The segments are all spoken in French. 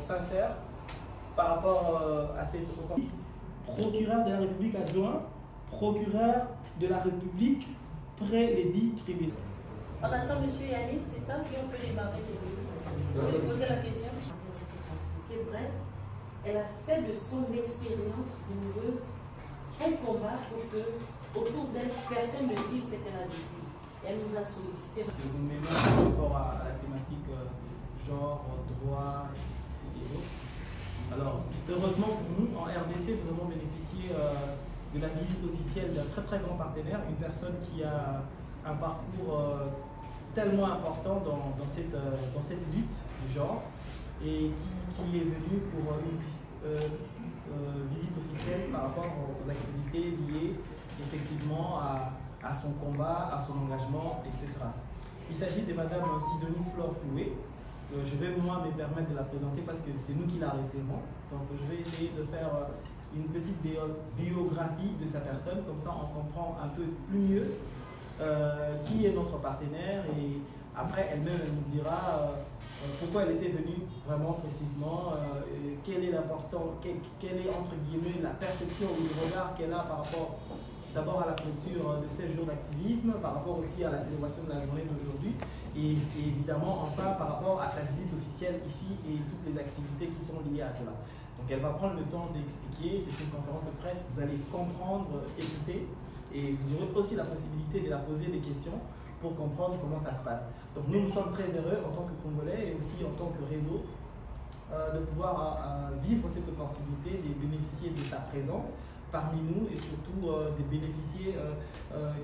sincère par rapport à cette procureur de la République adjoint, procureur de la République près les 10 tribunaux. On attend M. Yannick, c'est ça, puis on peut démarrer. On peut poser la question. Okay, bref, elle a fait de son expérience douloureuse un combat pour que, autour d'elle, personne ne vive ce qu'elle a vécu. Elle nous a sollicité. Nous menons par rapport à la thématique genre, droit et autres. Alors, heureusement pour nous, en RDC, nous avons bénéficié de la visite officielle d'un très grand partenaire, une personne qui a un parcours tellement important dans cette lutte du genre et qui est venue pour une visite officielle par rapport aux activités liées effectivement à son combat, à son engagement, etc. Il s'agit de Madame Sidonie Flore Loué. Je vais moi me permettre de la présenter parce que c'est nous qui la recevons. Donc je vais essayer de faire une petite biographie de sa personne, comme ça on comprend un peu plus mieux qui est notre partenaire et après elle-même nous dira pourquoi elle était venue vraiment précisément, quel est l'important, quelle est entre guillemets la perception ou le regard qu'elle a par rapport d'abord à la clôture de 16 jours d'activisme, par rapport aussi à la célébration de la journée d'aujourd'hui et évidemment enfin par rapport à sa visite officielle ici et toutes les activités qui sont liées à cela. Donc elle va prendre le temps d'expliquer, c'est une conférence de presse, vous allez comprendre, écouter et vous aurez aussi la possibilité de la poser des questions pour comprendre comment ça se passe. Donc nous sommes très heureux en tant que Congolais et aussi en tant que réseau de pouvoir vivre cette opportunité, de bénéficier de sa présence parmi nous et surtout de bénéficier,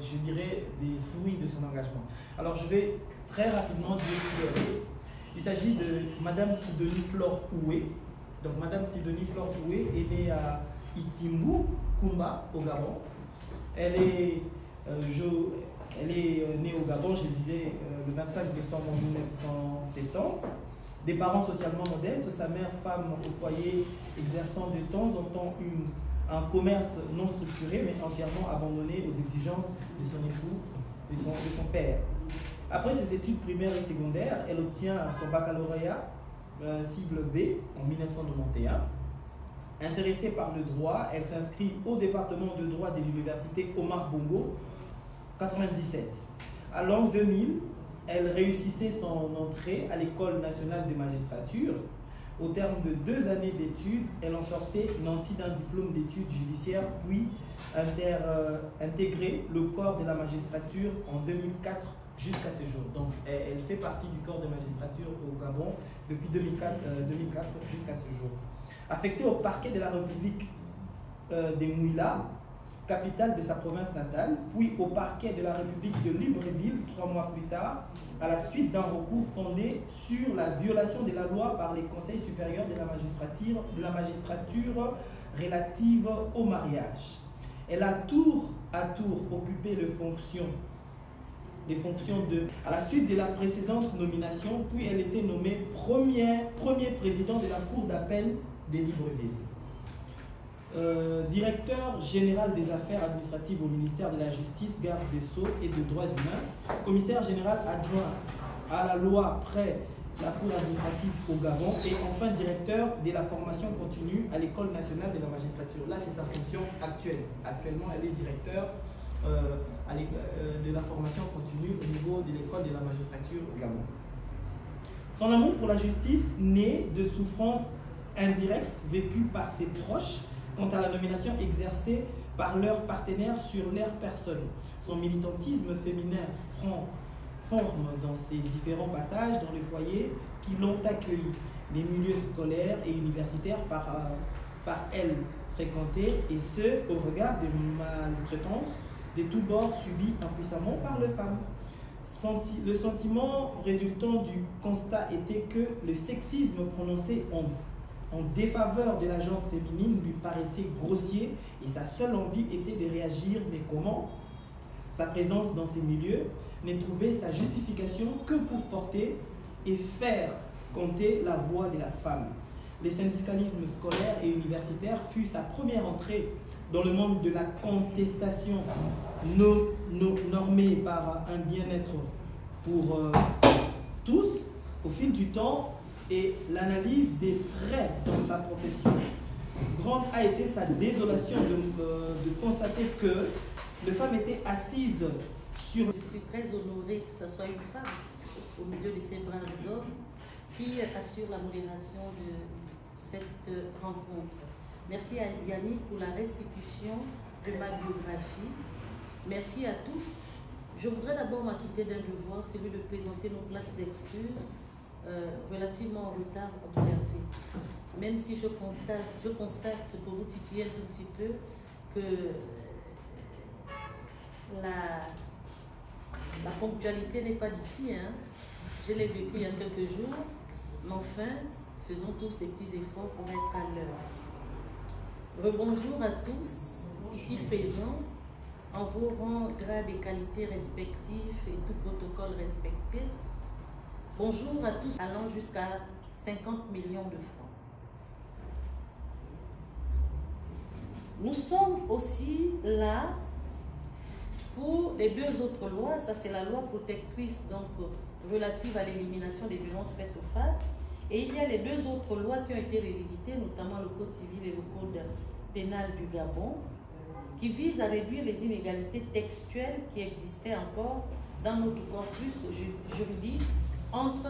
je dirais, des fruits de son engagement. Alors je vais très rapidement dire qui elle est. Il s'agit de Madame Sidonie Flore Loué. Donc Madame Sidonie Flore Loué est née à Itimbu, Kumba, au Gabon. Elle est née au Gabon, je disais, le 25 décembre 1970. Des parents socialement modestes, sa mère, femme au foyer, exerçant de temps en temps un commerce non structuré, mais entièrement abandonné aux exigences de son époux, de son père. Après ses études primaires et secondaires, elle obtient son baccalauréat cible B en 1991. Intéressée par le droit, elle s'inscrit au département de droit de l'université Omar Bongo, 97. À l'an 2000, elle réussissait son entrée à l'école nationale de magistrature. Au terme de 2 années d'études, elle en sortait nantie d'un diplôme d'études judiciaires, puis intégré le corps de la magistrature en 2004 jusqu'à ce jour. Donc elle fait partie du corps de magistrature au Gabon depuis 2004 jusqu'à ce jour. Affectée au parquet de la République des Mouila, capitale de sa province natale, puis au parquet de la République de Libreville 3 mois plus tard, à la suite d'un recours fondé sur la violation de la loi par les conseils supérieurs de la magistrature relative au mariage. Elle a tour à tour occupé les fonctions à la suite de la précédente nomination, puis elle était nommée premier président de la Cour d'appel de Libreville. Directeur général des affaires administratives au ministère de la Justice, garde des Sceaux et des Droits humains, commissaire général adjoint à la loi près la Cour administrative au Gabon et enfin directeur de la formation continue à l'École nationale de la magistrature. Là, c'est sa fonction actuelle. Actuellement, elle est directeur de la formation continue au niveau de l'École de la magistrature au Gabon. Son amour pour la justice naît de souffrances indirectes vécues par ses proches quant à la nomination exercée par leurs partenaires sur leur personne. Son militantisme féminin prend forme dans ses différents passages dans le foyer qui l'ont accueilli, les milieux scolaires et universitaires par elle fréquentés, et ce, au regard des maltraitances de tous bords subies impuissamment par les femmes. Le sentiment résultant du constat était que le sexisme prononcé en défaveur de la gente féminine lui paraissait grossier et sa seule envie était de réagir. Mais comment? Sa présence dans ces milieux ne trouvait sa justification que pour porter et faire compter la voix de la femme. Le syndicalisme scolaire et universitaire fut sa première entrée dans le monde de la contestation normée par un bien-être pour tous. Au fil du temps, et l'analyse des traits dans sa profession. Grande a été sa désolation de constater que les femmes étaient assises sur... Je suis très honorée que ce soit une femme au milieu de ces braves hommes qui assure la modération de cette rencontre. Merci à Yannick pour la restitution de ma biographie. Merci à tous. Je voudrais d'abord m'acquitter d'un devoir, celui de présenter nos plates excuses relativement au retard observé. Même si je constate pour vous titiller un tout petit peu que la ponctualité n'est pas d'ici. Hein. Je l'ai vécu il y a quelques jours, mais enfin, faisons tous des petits efforts pour être à l'heure. Rebonjour à tous, ici présents, en vos rangs, grades et qualités respectifs et tout protocole respecté. Bonjour à tous, allant jusqu'à 50 millions de francs. Nous sommes aussi là pour les deux autres lois. Ça, c'est la loi protectrice, donc relative à l'élimination des violences faites aux femmes. Et il y a les deux autres lois qui ont été révisitées, notamment le Code civil et le Code pénal du Gabon, qui visent à réduire les inégalités textuelles qui existaient encore dans notre corpus juridique entre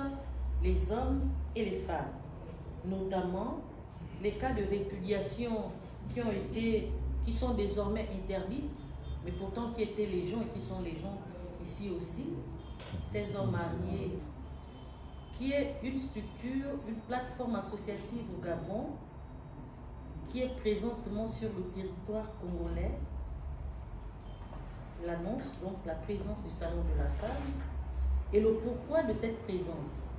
les hommes et les femmes, notamment les cas de répudiation qui sont désormais interdites, mais pourtant qui étaient légion et qui sont légion ici aussi. Ces hommes mariés, qui est une structure, une plateforme associative au Gabon, qui est présentement sur le territoire congolais. L'annonce, donc la présence du Salon de la Femme, et le pourquoi de cette présence.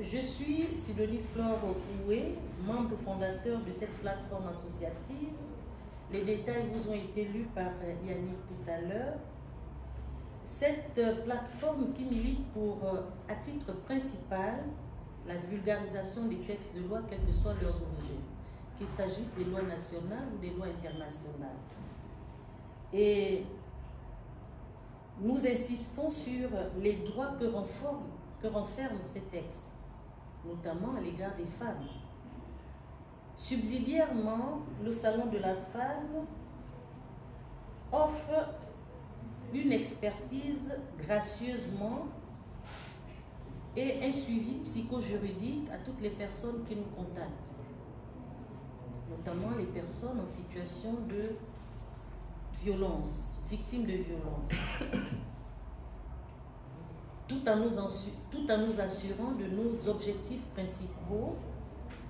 Je suis Sidonie Flore Oué, membre fondateur de cette plateforme associative. Les détails vous ont été lus par Yannick tout à l'heure. Cette plateforme qui milite pour, à titre principal, la vulgarisation des textes de loi, quels que soient leurs origines, qu'il s'agisse des lois nationales ou des lois internationales. Et nous insistons sur les droits que renferment ces textes, notamment à l'égard des femmes. Subsidiairement, le Salon de la Femme offre une expertise gracieusement et un suivi psychojuridique à toutes les personnes qui nous contactent, notamment les personnes en situation de violence, victimes de violence, tout en nous assurant de nos objectifs principaux,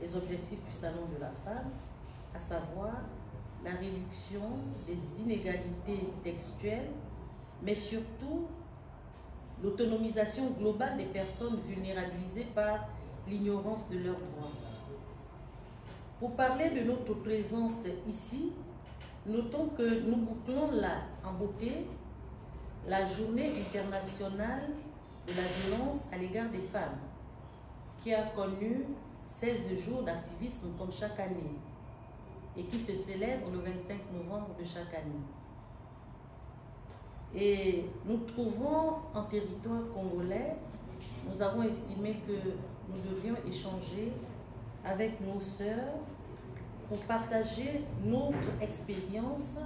les objectifs du Salon de la Femme, à savoir la réduction des inégalités textuelles, mais surtout l'autonomisation globale des personnes vulnérabilisées par l'ignorance de leurs droits. Pour parler de notre présence ici, notons que nous bouclons là, en beauté, la journée internationale de la violence à l'égard des femmes, qui a connu 16 jours d'activisme comme chaque année et qui se célèbre le 25 novembre de chaque année. Et nous trouvons en territoire congolais, nous avons estimé que nous devrions échanger avec nos sœurs pour partager notre expérience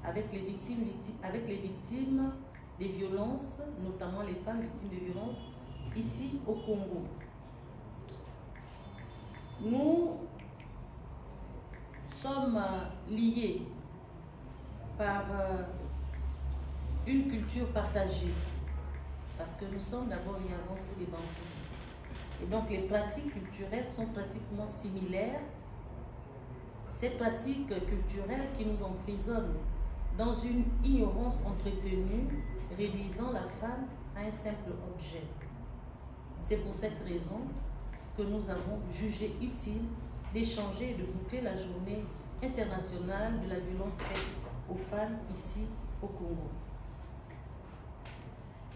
avec les victimes des violences, notamment les femmes victimes de violences, ici au Congo. Nous sommes liés par une culture partagée, parce que nous sommes d'abord et avant tout des Bantous. Et donc les pratiques culturelles sont pratiquement similaires. Ces pratiques culturelles qui nous emprisonnent dans une ignorance entretenue, réduisant la femme à un simple objet. C'est pour cette raison que nous avons jugé utile d'échanger et de boucler la journée internationale de la violence faite aux femmes ici au Congo.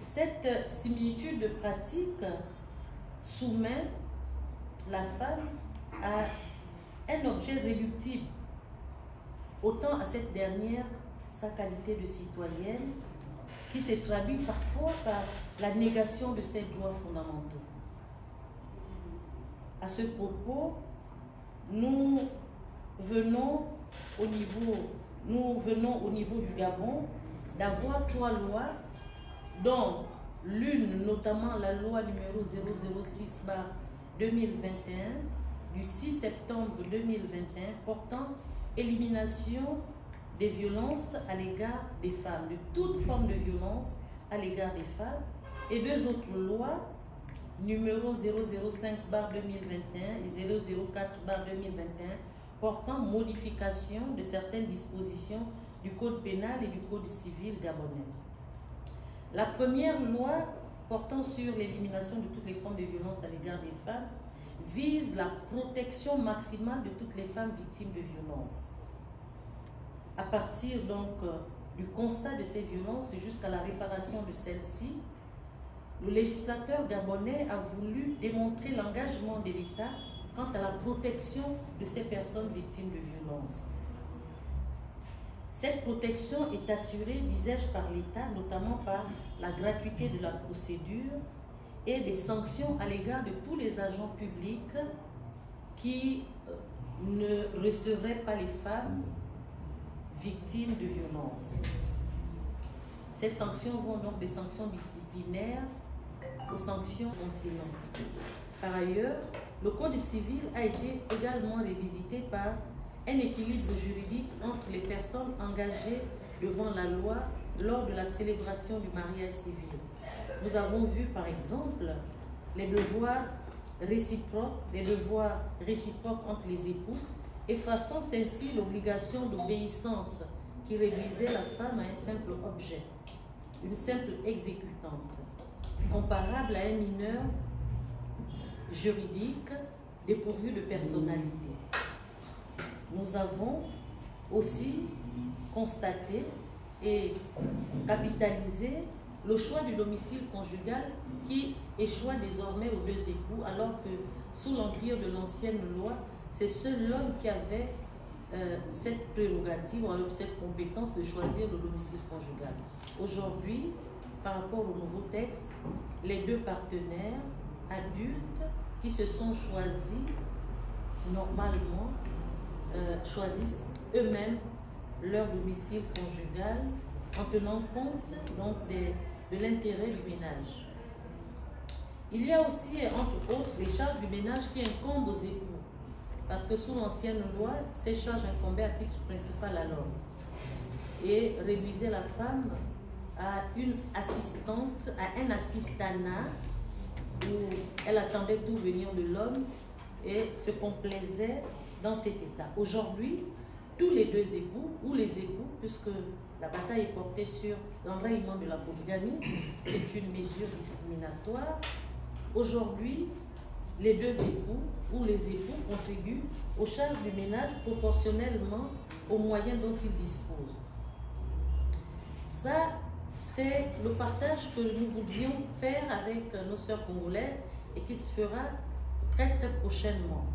Cette similitude de pratique soumet la femme à un objet réductible, autant à cette dernière sa qualité de citoyenne qui se traduit parfois par la négation de ces droits fondamentaux. À ce propos, nous venons au niveau du Gabon d'avoir 3 lois, dont l'une notamment la loi numéro 006/2021 du 6 septembre 2021 portant élimination des violences à l'égard des femmes, de toute forme de violence à l'égard des femmes, et 2 autres lois, numéro 005/2021 et 004/2021, portant modification de certaines dispositions du Code pénal et du Code civil gabonais. La première loi portant sur l'élimination de toutes les formes de violence à l'égard des femmes vise la protection maximale de toutes les femmes victimes de violences. À partir donc du constat de ces violences jusqu'à la réparation de celles-ci, le législateur gabonais a voulu démontrer l'engagement de l'État quant à la protection de ces personnes victimes de violences. Cette protection est assurée, disais-je, par l'État, notamment par la gratuité de la procédure et des sanctions à l'égard de tous les agents publics qui ne recevraient pas les femmes victimes de violences. Ces sanctions vont donc des sanctions disciplinaires aux sanctions continentes. Par ailleurs, le Code civil a été également révisité par un équilibre juridique entre les personnes engagées devant la loi lors de la célébration du mariage civil. Nous avons vu par exemple les devoirs réciproques entre les époux, effaçant ainsi l'obligation d'obéissance qui réduisait la femme à un simple objet, une simple exécutante, comparable à un mineur juridique dépourvu de personnalité. Nous avons aussi constaté et capitalisé le choix du domicile conjugal qui échoit désormais aux 2 époux, alors que sous l'empire de l'ancienne loi, c'est seul l'homme qui avait cette prérogative, ou cette compétence de choisir le domicile conjugal. Aujourd'hui, par rapport au nouveau texte, les 2 partenaires adultes qui se sont choisis normalement choisissent eux-mêmes leur domicile conjugal en tenant compte donc de l'intérêt du ménage. Il y a aussi, entre autres, les charges du ménage qui incombent aux époux, parce que sous l'ancienne loi, ces charges incombaient à titre principal à l'homme et réduisaient la femme à une assistante, à un assistanat où elle attendait tout venir de l'homme et se complaisait dans cet état. Aujourd'hui, tous les 2 époux, ou les époux, puisque la bataille est portée sur l'enrayement de la polygamie, qui est une mesure discriminatoire, aujourd'hui, les 2 époux ou les époux contribuent aux charges du ménage proportionnellement aux moyens dont ils disposent. Ça, c'est le partage que nous voudrions faire avec nos sœurs congolaises et qui se fera très très prochainement.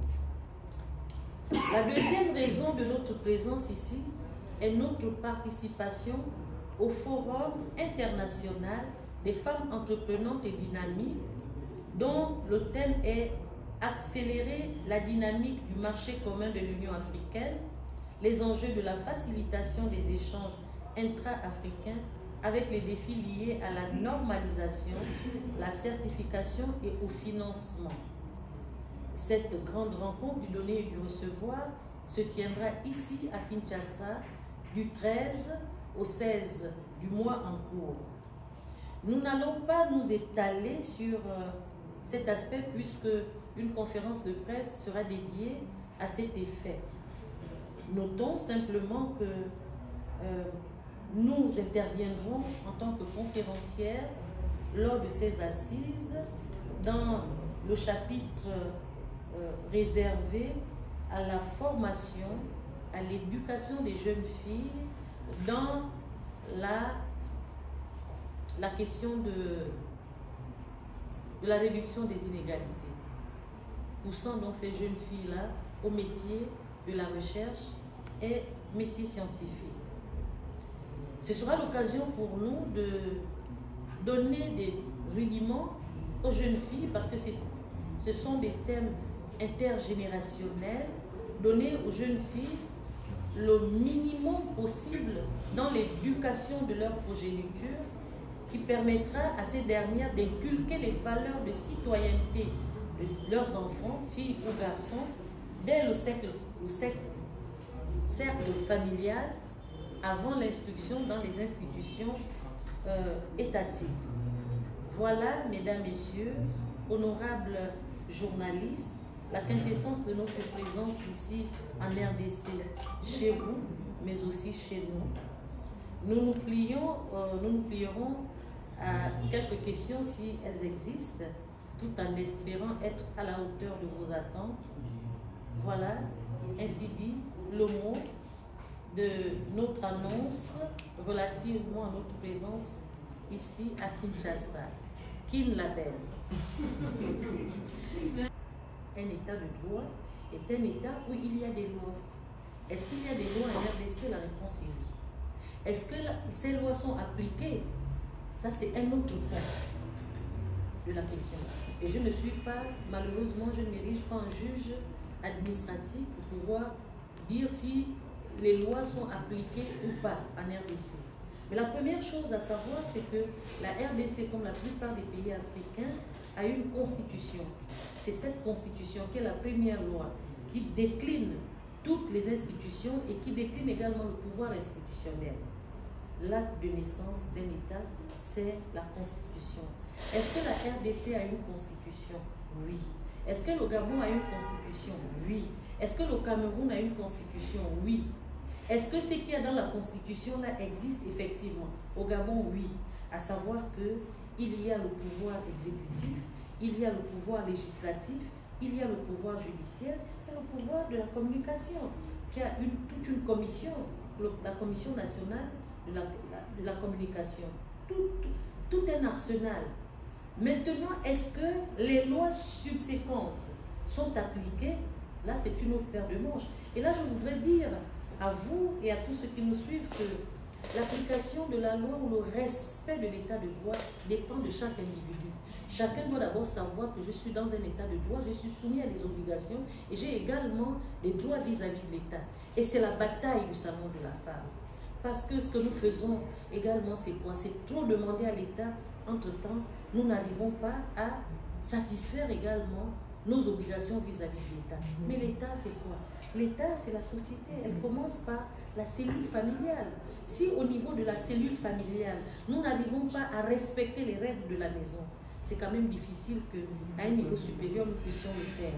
La deuxième raison de notre présence ici est notre participation au Forum international des femmes entreprenantes et dynamiques, dont le thème est accélérer la dynamique du marché commun de l'Union africaine, les enjeux de la facilitation des échanges intra-africains avec les défis liés à la normalisation, la certification et au financement. Cette grande rencontre du donner et du recevoir se tiendra ici à Kinshasa du 13 au 16 du mois en cours. Nous n'allons pas nous étaler sur cet aspect puisque une conférence de presse sera dédiée à cet effet. Notons simplement que nous interviendrons en tant que conférencières lors de ces assises dans le chapitre réservé à la formation, à l'éducation des jeunes filles dans la question de la réduction des inégalités, poussant donc ces jeunes filles-là au métier de la recherche et métier scientifique. ce sera l'occasion pour nous de donner des rudiments aux jeunes filles, parce que ce sont des thèmes intergénérationnels, donner aux jeunes filles le minimum possible dans l'éducation de leur progéniture, qui permettra à ces dernières d'inculquer les valeurs de citoyenneté de leurs enfants, filles ou garçons, dès le cercle familial, avant l'instruction dans les institutions étatiques. Voilà, mesdames, messieurs, honorables journalistes, la quintessence de notre présence ici en RDC, chez vous, mais aussi chez nous. Nous nous plierons à quelques questions si elles existent, tout en espérant être à la hauteur de vos attentes. Voilà, ainsi dit, le mot de notre annonce relativement à notre présence ici à Kinshasa. Kin la belle. Un état de droit est un état où il y a des lois. Est-ce qu'il y a des lois en RDC? La réponse est oui. Est-ce que ces lois sont appliquées? Ça, c'est un autre point de la question. Et je ne suis pas, malheureusement, je ne m'érige pas en juge administratif pour pouvoir dire si les lois sont appliquées ou pas en RDC. Mais la première chose à savoir, c'est que la RDC, comme la plupart des pays africains, a une constitution. C'est cette constitution qui est la première loi qui décline toutes les institutions et qui décline également le pouvoir institutionnel. L'acte de naissance d'un État, c'est la constitution. Est-ce que la RDC a une constitution? Oui. Est-ce que le Gabon a une constitution? Oui. Est-ce que le Cameroun a une constitution? Oui. Est-ce que ce qu'il y a dans la constitution là existe effectivement? Au Gabon, oui. À savoir qu'il y a le pouvoir exécutif, il y a le pouvoir législatif, il y a le pouvoir judiciaire et le pouvoir de la communication, qui a toute une commission, la Commission nationale de la communication. Tout un arsenal. Maintenant, est-ce que les lois subséquentes sont appliquées? Là, c'est une autre paire de manches. Et là, je voudrais dire à vous et à tous ceux qui nous suivent que l'application de la loi ou le respect de l'état de droit dépend de chaque individu. Chacun doit d'abord savoir que je suis dans un état de droit, je suis soumis à des obligations et j'ai également des droits vis-à-vis de l'État. Et c'est la bataille du salon de la femme. Parce que ce que nous faisons également, c'est quoi? C'est trop demander à l'État. Entre-temps, nous n'arrivons pas à satisfaire également nos obligations vis-à-vis de l'État. Mais l'État, c'est quoi? L'État, c'est la société. Elle commence par la cellule familiale. Si au niveau de la cellule familiale, nous n'arrivons pas à respecter les règles de la maison, c'est quand même difficile qu'à un niveau supérieur, nous puissions le faire.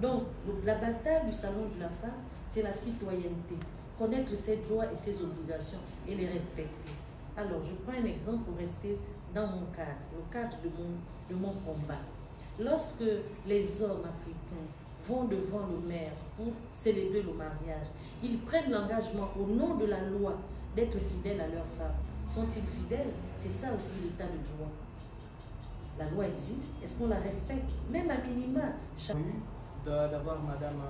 Donc, la bataille du salon de la femme, c'est la citoyenneté. Connaître ses droits et ses obligations et les respecter. Alors, je prends un exemple pour rester dans mon cadre, le cadre de mon combat. Lorsque les hommes africains vont devant le maire pour célébrer le mariage, ils prennent l'engagement au nom de la loi d'être fidèles à leurs femmes. Sont-ils fidèles? C'est ça aussi l'état de droit. La loi existe, est-ce qu'on la respecte? Même à minima. D'avoir Madame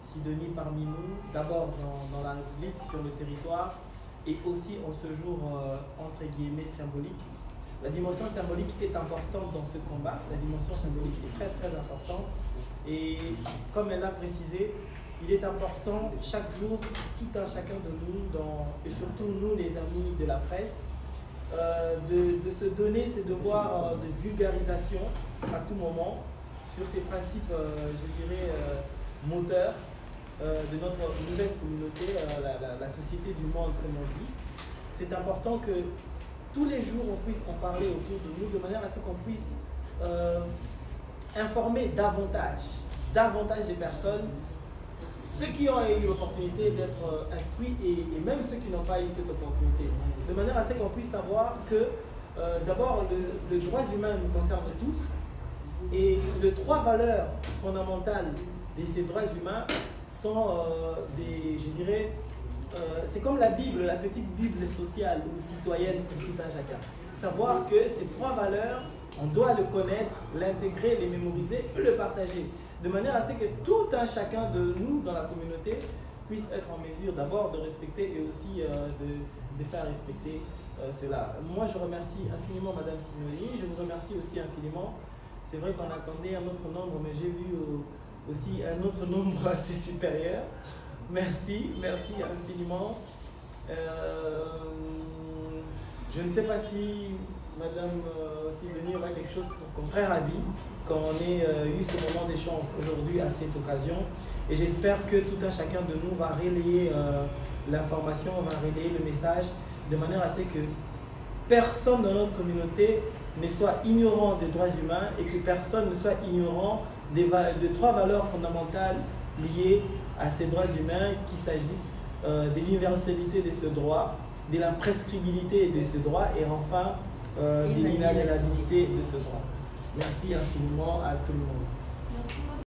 Sidonie parmi nous, d'abord dans la République, sur le territoire, et aussi en ce jour, entre guillemets, symbolique. La dimension symbolique est importante dans ce combat, la dimension symbolique est très très importante, et comme elle l'a précisé, il est important chaque jour, tout un chacun de nous, et surtout nous les amis de la presse, de se donner ces devoirs de vulgarisation à tout moment sur ces principes, je dirais, moteurs de notre nouvelle communauté, la société du monde, comme on dit. C'est important que tous les jours on puisse en parler autour de nous de manière à ce qu'on puisse informer davantage des personnes, ceux qui ont eu l'opportunité d'être instruits et même ceux qui n'ont pas eu cette opportunité, de manière à ce qu'on puisse savoir que d'abord les droits humains nous concernent tous et les trois valeurs fondamentales de ces droits humains sont je dirais, c'est comme la Bible, la petite Bible sociale ou citoyenne pour tout un chacun. Savoir que ces trois valeurs, on doit le connaître, l'intégrer, les mémoriser et le partager. De manière à ce que tout un chacun de nous dans la communauté puisse être en mesure d'abord de respecter et aussi de faire respecter cela. Moi, je remercie infiniment Madame Signoni, je vous remercie aussi infiniment. C'est vrai qu'on attendait un autre nombre, mais j'ai vu aussi un autre nombre assez supérieur. Merci, merci infiniment. Je ne sais pas si Madame Signoni aura quelque chose pour qu'on très ravi qu'on ait eu ce moment d'échange aujourd'hui à cette occasion. Et j'espère que tout un chacun de nous va relayer l'information, va relayer le message de manière à ce que personne dans notre communauté ne soit ignorant des droits humains et que personne ne soit ignorant de 3 valeurs fondamentales liées à ces droits humains, qu'il s'agisse de l'universalité de ce droit, de l'imprescriptibilité de ce droit et enfin de l'inaliénabilité de ce droit. Merci infiniment à tout le monde.